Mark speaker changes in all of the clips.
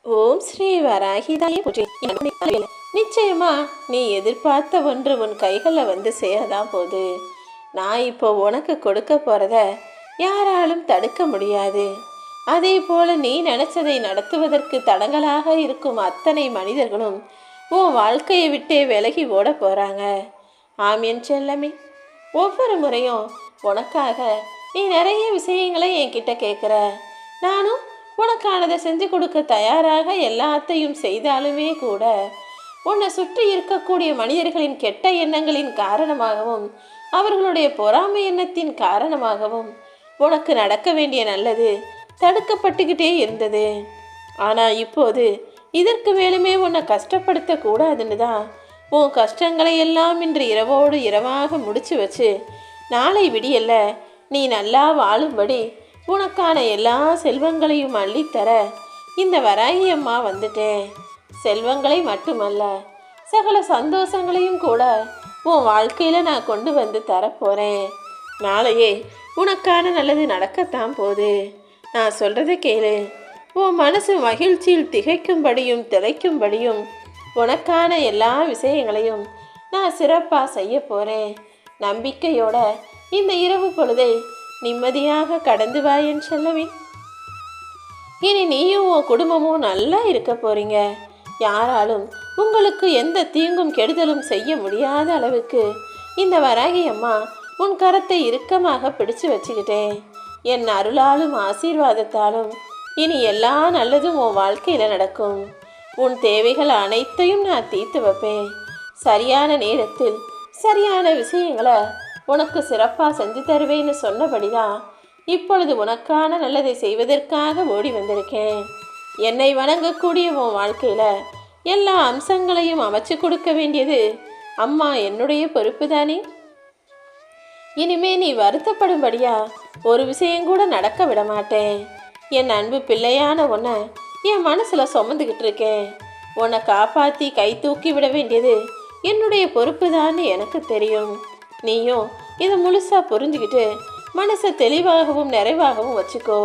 Speaker 1: ஓம் ஸ்ரீ வராகிதாயே போற்றி. நிச்சயமா நீ எதிர்பார்த்த ஒன்று உன் கைகளில் வந்து சேரதான் போகுது. நான் இப்போ உனக்கு கொடுக்க போறத யாராலும் தடுக்க முடியாது. அதே போல நீ நினைச்சதை நடத்துவதற்கு தடங்களாக இருக்கும் அத்தனை மனிதர்களும் உன் வாழ்க்கையை விட்டே விலகி ஓட போறாங்க. ஆம் என் செல்லமே, ஒவ்வொரு முறையும் உனக்காக நீ நிறைய விஷயங்களை என்கிட்ட கேட்குற. நானும் உனக்கானதை செஞ்சு கொடுக்க தயாராக எல்லாத்தையும் செய்தாலுமே கூட உன்னை சுற்றி இருக்கக்கூடிய மனிதர்களின் கெட்ட எண்ணங்களின் காரணமாகவும் அவர்களுடைய பொறாமை எண்ணத்தின் காரணமாகவும் உனக்கு நடக்க வேண்டிய நல்லது தடுக்கப்பட்டுக்கிட்டே இருந்தது. ஆனால் இப்போது இதற்கு மேலுமே உன்னை கஷ்டப்படுத்த கூடாதுன்னு தான் உன் கஷ்டங்களை எல்லாம் இன்று இரவோடு இரவாக முடிச்சு வச்சு நாளை விடியல்ல நீ நல்லா வாழும்படி உனக்கான எல்லா செல்வங்களையும் அள்ளித்தர இந்த வராகி அம்மா வந்துட்டேன். செல்வங்களை மட்டுமல்ல, சகல சந்தோஷங்களையும் கூட உன் வாழ்க்கையில் நான் கொண்டு வந்து தரப்போகிறேன். நாளையே உனக்கான நல்லது நடக்கத்தான் போகுது. நான் சொல்கிறத கேளு. உன் மனசு மகிழ்ச்சியில் திகைக்கும்படியும் திளைக்கும்படியும் உனக்கான எல்லா விஷயங்களையும் நான் சிறப்பாக செய்ய போகிறேன். நம்பிக்கையோட இந்த இரவு பொழுதை நிம்மதியாக கடந்து வா என் செல்லவே. இனி நீயும் உன் குடும்பமும் நல்லா இருக்க போறீங்க. யாராலும் உங்களுக்கு எந்த தீங்கும் கெடுதலும் செய்ய முடியாத அளவுக்கு இந்த வராகி அம்மா உன் கரத்தை இறுக்கமாக பிடிச்சு வச்சுக்கிட்டேன். என் அருளாலும் ஆசீர்வாதத்தாலும் இனி எல்லா நல்லதும் உன் வாழ்க்கையில் நடக்கும். உன் தேவைகள் அனைத்தையும் நான் தீர்த்து வைப்பேன். சரியான நேரத்தில் சரியான விஷயங்களை உனக்கு சிறப்பாக செஞ்சு தருவேன்னு சொன்னபடிதான் இப்பொழுது உனக்கான நல்லதை செய்வதற்காக ஓடி வந்திருக்கேன். என்னை வணங்கக்கூடிய உன் வாழ்க்கையில் எல்லா அம்சங்களையும் அமைச்சு கொடுக்க வேண்டியது அம்மா என்னுடைய பொறுப்பு தானே. இனிமே நீ வருத்தப்படும்படியா ஒரு விஷயம் கூட நடக்க விட மாட்டேன். என் அன்பு பிள்ளையான உன்னை என் மனசில் சுமந்துக்கிட்டு இருக்கேன். உன்னை காப்பாற்றி கை தூக்கி விட வேண்டியது என்னுடைய பொறுப்பு தான் எனக்கு தெரியும். நீயும் இதை முழுசாக புரிஞ்சுக்கிட்டு மனசை தெளிவாகவும் நிறைவாகவும் வச்சுக்கோ.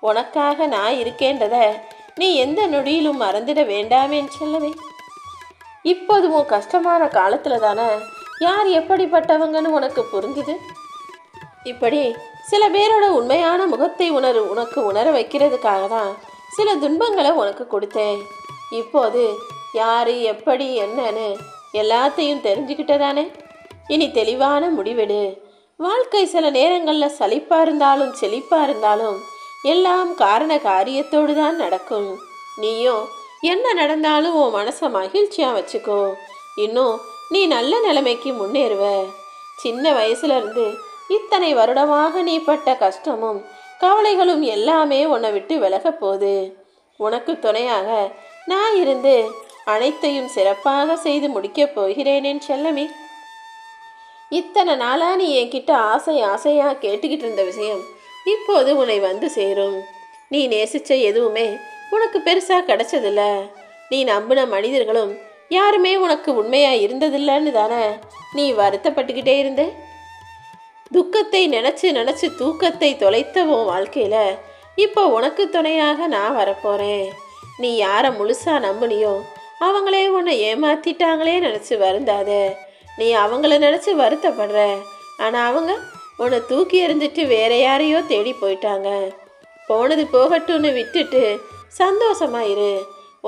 Speaker 1: உனக்காக நான் இருக்கேன்றத நீ எந்த நொடியிலும் மறந்துட வேண்டாமேன்னு சொல்லவே. இப்போது உன் கஷ்டமான காலத்தில் தானே யார் எப்படிப்பட்டவங்கன்னு உனக்கு புரிஞ்சுது. இப்படி சில பேரோட உண்மையான முகத்தை உனக்கு உணர வைக்கிறதுக்காக தான் சில துன்பங்களை உனக்கு கொடுத்தேன். இப்போது யார் எப்படி என்னன்னு எல்லாத்தையும் தெரிஞ்சுக்கிட்டதானே. இனி தெளிவான முடிவெடு. வாழ்க்கை சில நேரங்களில் சலிப்பாக இருந்தாலும் செழிப்பாக இருந்தாலும் எல்லாம் காரண காரியத்தோடு தான் நடக்கும். நீயும் என்ன நடந்தாலும் உன் மனசை மகிழ்ச்சியாக வச்சுக்கோ. இன்னும் நீ நல்ல நிலைமைக்கு முன்னேறுவ. சின்ன வயசுலேருந்து இத்தனை வருடமாக நீ பட்ட கஷ்டமும் கவலைகளும் எல்லாமே உன்னை விட்டு விலக போகுது. உனக்கு துணையாக நான் இருந்து அனைத்தையும் சிறப்பாக செய்து முடிக்கப் போகிறேனேன் செல்லமே. இத்தனை நாளாக நீ என்கிட்ட ஆசையாக கேட்டுக்கிட்டு இருந்த விஷயம் இப்போது உன்னை வந்து சேரும். நீ நேசித்த எதுவுமே உனக்கு பெருசாக கிடைச்சதில்ல. நீ நம்பின மனிதர்களும் யாருமே உனக்கு உண்மையாக இருந்ததில்லைன்னு தானே நீ வருத்தப்பட்டுக்கிட்டே இருந்த. துக்கத்தை நினச்சி தூக்கத்தை தொலைத்த உன் வாழ்க்கையில் இப்போ உனக்கு துணையாக நான் வரப்போகிறேன். நீ யாரை முழுசாக நம்பினியோ அவங்களே உன்னை ஏமாற்றிட்டாங்களே நினச்சி வருந்தாத. நீ அவங்கள நினச்சி வருத்தப்படுற. ஆனால் அவங்க உன்னை தூக்கி எறிஞ்சிட்டு வேற யாரையோ தேடி போயிட்டாங்க. போனது போகட்டும்னு விட்டுட்டு சந்தோஷமாயிரு.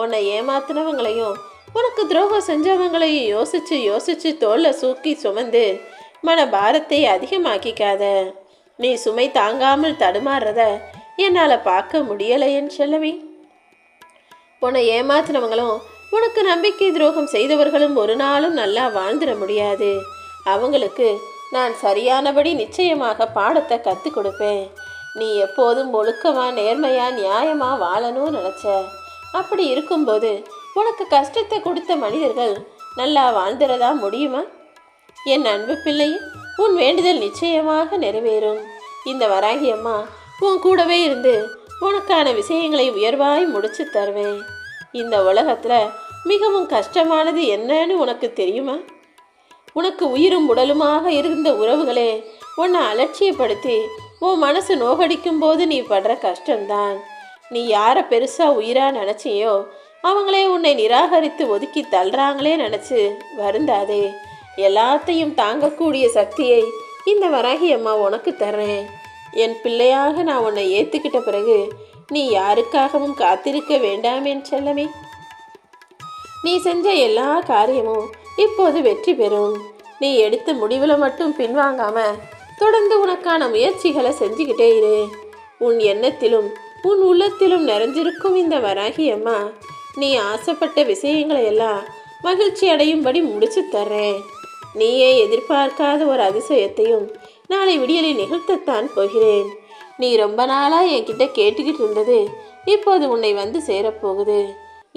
Speaker 1: உன்னை ஏமாத்தினவங்களையும் உனக்கு துரோகம் செஞ்சவங்களையும் யோசிச்சு தோளில் சூக்கி சுமந்து மன பாரத்தை அதிகமாக்கிக்காத. நீ சுமை தாங்காமல் தடுமாறுறத என்னால் பார்க்க முடியலைன்னு சொல்லவே. உன்னை ஏமாத்தினவங்களும் உனக்கு நம்பிக்கை துரோகம் செய்தவர்களும் ஒரு நாளும் நல்லா வாழ்ந்துட முடியாது. அவங்களுக்கு நான் சரியானபடி நிச்சயமாக பாடத்தை கற்றுக் கொடுப்பேன். நீ எப்போதும் ஒழுக்கமாக நேர்மையாக நியாயமாக வாழணும்னு நினச்ச. அப்படி இருக்கும்போது உனக்கு கஷ்டத்தை கொடுத்த மனிதர்கள் நல்லா வாழ்ந்துடதா முடியுமா? என் அன்பு பிள்ளை, உன் வேண்டுதல் நிச்சயமாக நிறைவேறும். இந்த வராகி அம்மா உன் கூடவே இருந்து உனக்கான விஷயங்களை உயர்வாய் முடிச்சு தருவேன். இந்த உலகத்தில் மிகவும் கஷ்டமானது என்னன்னு உனக்கு தெரியுமா? உனக்கு உயிரும் உடலுமாக இருந்த உறவுகளே உன்னை அலட்சியப்படுத்தி உன் மனசு நோகடிக்கும் போது நீ படுற கஷ்டம்தான். நீ யாரை பெருசாக உயிராக நினச்சியோ அவங்களே உன்னை நிராகரித்து ஒதுக்கி தள்ளுறாங்களே நினச்சி வருந்தாதே. எல்லாத்தையும் தாங்கக்கூடிய சக்தியை இந்த வராகி அம்மா உனக்கு தர்றேன். என் பிள்ளையாக நான் உன்னை ஏற்றுக்கிட்ட பிறகு நீ யாருக்காகவும் காத்திருக்க வேண்டாமேன் செல்லமே. நீ செஞ்ச எல்லா காரியமும் இப்போது வெற்றி பெறும். நீ எடுத்த முடிவில் மட்டும் பின்வாங்காம தொடர்ந்து உனக்கான முயற்சிகளை செஞ்சுக்கிட்டே இரு. உன் எண்ணத்திலும் உன் உள்ளத்திலும் நிறைஞ்சிருக்கும் இந்த வராகி அம்மா நீ ஆசைப்பட்ட விஷயங்களை எல்லாம் மகிழ்ச்சி அடையும்படி முடிச்சு தர்றேன். நீயே எதிர்பார்க்காத ஒரு அதிசயத்தையும் நாளை விடியலில் நிகழ்த்தத்தான் போகிறேன். நீ ரொம்ப நாளாக என்கிட்ட கேட்டுக்கிட்டு இருந்தது இப்போது உன்னை வந்து சேரப்போகுது.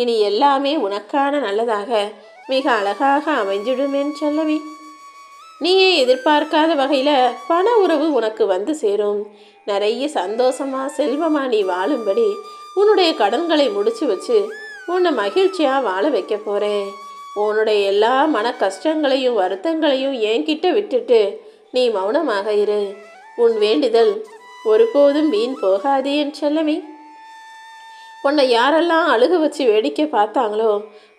Speaker 1: இனி எல்லாமே உனக்கான நல்லதாக மிக அழகாக அமைஞ்சிடுமேன்னு சொல்லவே. நீயே எதிர்பார்க்காத வகையில் பண உறவு உனக்கு வந்து சேரும். நிறைய சந்தோஷமா செல்வமா நீ வாழும்படி உன்னுடைய கடன்களை முடிச்சு வச்சு உன்னை மகிழ்ச்சியாக வாழ வைக்க போகிறேன். உன்னுடைய எல்லா மன கஷ்டங்களையும் வருத்தங்களையும் என்கிட்ட விட்டுட்டு நீ மௌனமாக இரு. உன் வேண்டுதல் ஒருபோதும் வீண் போகாதே என் செல்லமே. உன்னை யாரெல்லாம் அழுக வச்சு வேடிக்கை பார்த்தாங்களோ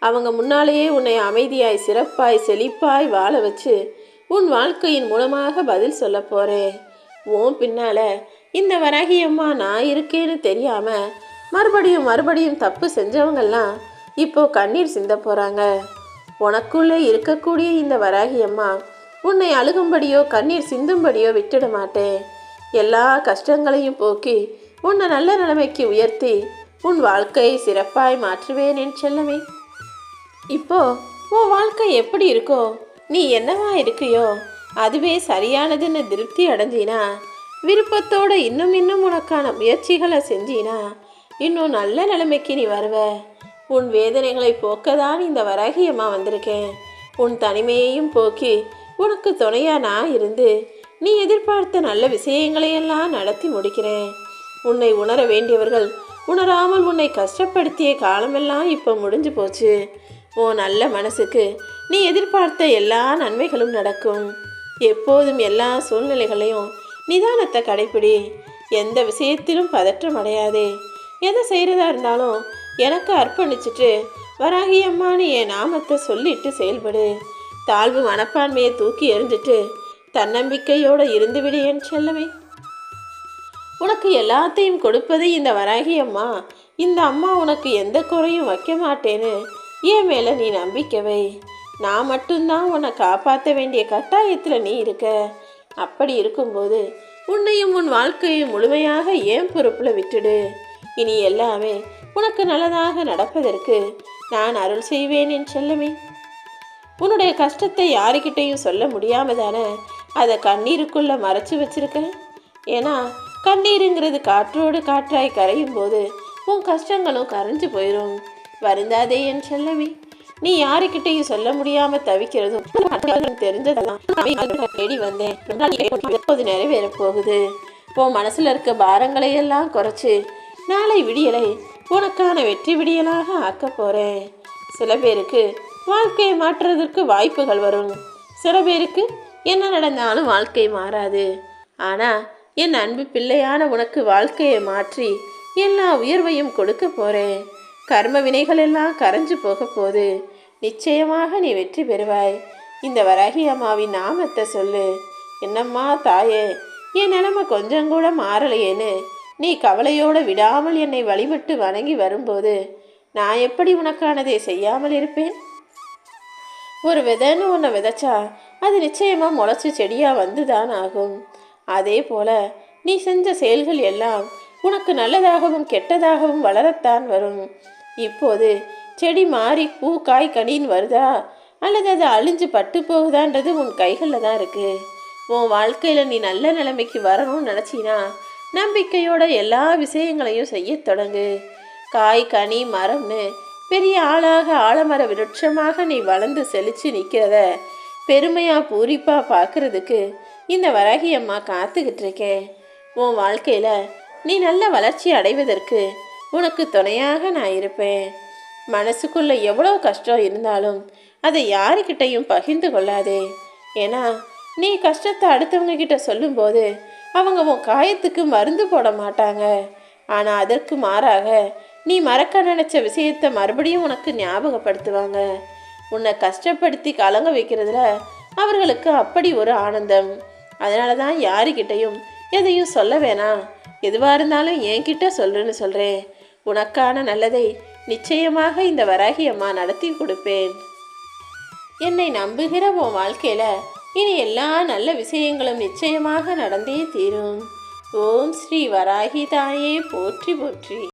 Speaker 1: அவங்க முன்னாலேயே உன்னை அமைதியாய் சிறப்பாய் செழிப்பாய் வாழ வச்சு உன் வாழ்க்கையின் மூலமாக பதில் சொல்ல போகிறேன். உன் பின்னால் இந்த வராகி அம்மா நான் இருக்கேன்னு தெரியாமல் மறுபடியும் தப்பு செஞ்சவங்கெல்லாம் இப்போ கண்ணீர் சிந்த போகிறாங்க. உனக்குள்ளே இருக்கக்கூடிய இந்த வராகி அம்மா உன்னை அழுகும்படியோ கண்ணீர் சிந்தும்படியோ விட்டுட மாட்டேன். எல்லா கஷ்டங்களையும் போக்கி உன்னை நல்ல நிலைமைக்கு உயர்த்தி உன் வாழ்க்கையை சிறப்பாய் மாற்றுவேன் என் செல்லமே. இப்போ உன் வாழ்க்கை எப்படி இருக்கோ நீ என்னவா இருக்கியோ அதுவே சரியானதுன்னு திருப்தி அடைஞ்சினா விருப்பத்தோடு இன்னும் உனக்கான முயற்சிகளை செஞ்சினா இன்னும் நல்ல நிலைமைக்கு நீ வருவ. உன் வேதனைகளை போக்கதான் இந்த வராகி அம்மா வந்திருக்கேன். உன் தனிமையையும் போக்கி உனக்கு துணையா நான் இருந்து நீ எதிர்பார்த்த நல்ல விஷயங்களையெல்லாம் நடத்தி முடிக்கிறேன். உன்னை உணர வேண்டியவர்கள் உணராமல் உன்னை கஷ்டப்படுத்திய காலமெல்லாம் இப்போ முடிஞ்சு போச்சு. உன் நல்ல மனசுக்கு நீ எதிர்பார்த்த எல்லா நன்மைகளும் நடக்கும். எப்போதும் எல்லா சூழ்நிலைகளையும் நிதானத்தை கடைப்பிடி. எந்த விஷயத்திலும் பதற்றம் அடையாதே. எதை செய்கிறதா இருந்தாலும் எனக்கு அர்ப்பணிச்சுட்டு வராகி அம்மானு என் நாமத்தை சொல்லிட்டு செயல்படு. தாழ்வு மனப்பான்மையை தூக்கி எறிஞ்சிட்டு தன்னம்பிக்கையோடு இருந்துவிடு என் செல்லமே. உனக்கு எல்லாத்தையும் கொடுப்பது இந்த வராகி அம்மா. இந்த அம்மா உனக்கு எந்த குறையும் வைக்க மாட்டேன்னு என் மேலே நீ நம்பிக்கவை. நான் மட்டும்தான் உன்னை காப்பாற்ற வேண்டிய கட்டாயத்தில் நீ இருக்க. அப்படி இருக்கும்போது உன்னையும் உன் வாழ்க்கையும் முழுமையாக என் பொறுப்பில் விட்டுடு. இனி எல்லாமே உனக்கு நல்லதாக நடப்பதற்கு நான் அருள் செய்வேன் என் செல்லமே. உன்னுடைய கஷ்டத்தை யாருக்கிட்டையும் சொல்ல முடியாம தானே அதை கண்ணீருக்குள்ளே மறைச்சி வச்சிருக்க. ஏன்னா கண்ணீருங்கிறது காற்றோடு காற்றாய் கரையும் போது உன் கஷ்டங்களும் கரைஞ்சு போயிடும். வருந்தாதே என் செல்லமே. நீ யாருக்கிட்டையும் சொல்ல முடியாமல் தவிக்கிறதும் தெரிஞ்சதெல்லாம் தேடி வந்தேன். எப்போது நிறைவேற போகுது. உன் மனசில் இருக்க பாரங்களை எல்லாம் குறைச்சி நாளை விடியலை உனக்கான வெற்றி விடியலாக ஆக்க போகிறேன். சில பேருக்கு வாழ்க்கையை மாற்றுறதுக்கு வாய்ப்புகள் வரும். சில பேருக்கு என்ன நடந்தாலும் வாழ்க்கை மாறாது. ஆனால் என் அன்பு பிள்ளையான உனக்கு வாழ்க்கையை மாற்றி எல்லா உயர்வையும் கொடுக்க போகிறேன். கர்ம வினைகள் எல்லாம் கரைஞ்சு போக போது நிச்சயமாக நீ வெற்றி பெறுவாய். இந்த வராகி அம்மாவின் நாமத்தை சொல்லு. என்னம்மா தாயே, என் நிலைமை கொஞ்சம் கூட மாறலையேன்னு நீ கவலையோடு விடாமல் என்னை வழிபட்டு வணங்கி வரும்போது நான் எப்படி உனக்கானதை செய்யாமல் இருப்பேன்? ஒரு விதைன்னு உன்னை விதைச்சா அது நிச்சயமாக முளைச்சி செடியாக வந்து தான் ஆகும். அதே போல் நீ செஞ்ச செயல்கள் எல்லாம் உனக்கு நல்லதாகவும் கெட்டதாகவும் வளரத்தான் வரும். இப்போது செடி மாறி பூ காய் கனின்னு வருதா அல்லது அது அழிஞ்சு பட்டு போகுதான்றது உன் கைகளில் தான் இருக்குது. உன் வாழ்க்கையில் நீ நல்ல நிலைமைக்கு வரணும்னு நினச்சினா நம்பிக்கையோட எல்லா விஷயங்களையும் செய்ய தொடங்கு. காய் கனி மரம்னு பெரிய ஆளாக ஆலமர விருட்சமாக நீ வளர்ந்து செழித்து நிற்கிறத பெருமையாக பூரிப்பாக பார்க்குறதுக்கு இந்த வராகி அம்மா காத்துக்கிட்டு இருக்கேன். உன் வாழ்க்கையில் நீ நல்ல வளர்ச்சி அடைவதற்கு உனக்கு துணையாக நான் இருப்பேன். மனசுக்குள்ளே எவ்வளோ கஷ்டம் இருந்தாலும் அதை யாருக்கிட்டையும் பகிர்ந்து கொள்ளாதே. ஏன்னா நீ கஷ்டத்தை அடுத்தவங்க கிட்ட சொல்லும்போது அவங்க உன் காயத்துக்கு மருந்து போட மாட்டாங்க. ஆனால் அதற்கு மாறாக நீ மறக்க நினச்ச விஷயத்தை மறுபடியும் உனக்கு ஞாபகப்படுத்துவாங்க. உன்னை கஷ்டப்படுத்தி கலங்க வைக்கிறதுல அவர்களுக்கு அப்படி ஒரு ஆனந்தம். அதனால தான் யாருக்கிட்டையும் எதையும் சொல்ல வேணாம், எதுவாக இருந்தாலும் என்கிட்ட சொல்லுன்னு சொல்கிறேன். உனக்கான நல்லதை நிச்சயமாக இந்த வராகி அம்மா நடத்தி கொடுப்பேன். என்னை நம்புகிற உன் வாழ்க்கையில் இனி எல்லா நல்ல விஷயங்களும் நிச்சயமாக நடந்தே தீரும். ஓம் ஸ்ரீ வராகி தாயே போற்றி போற்றி.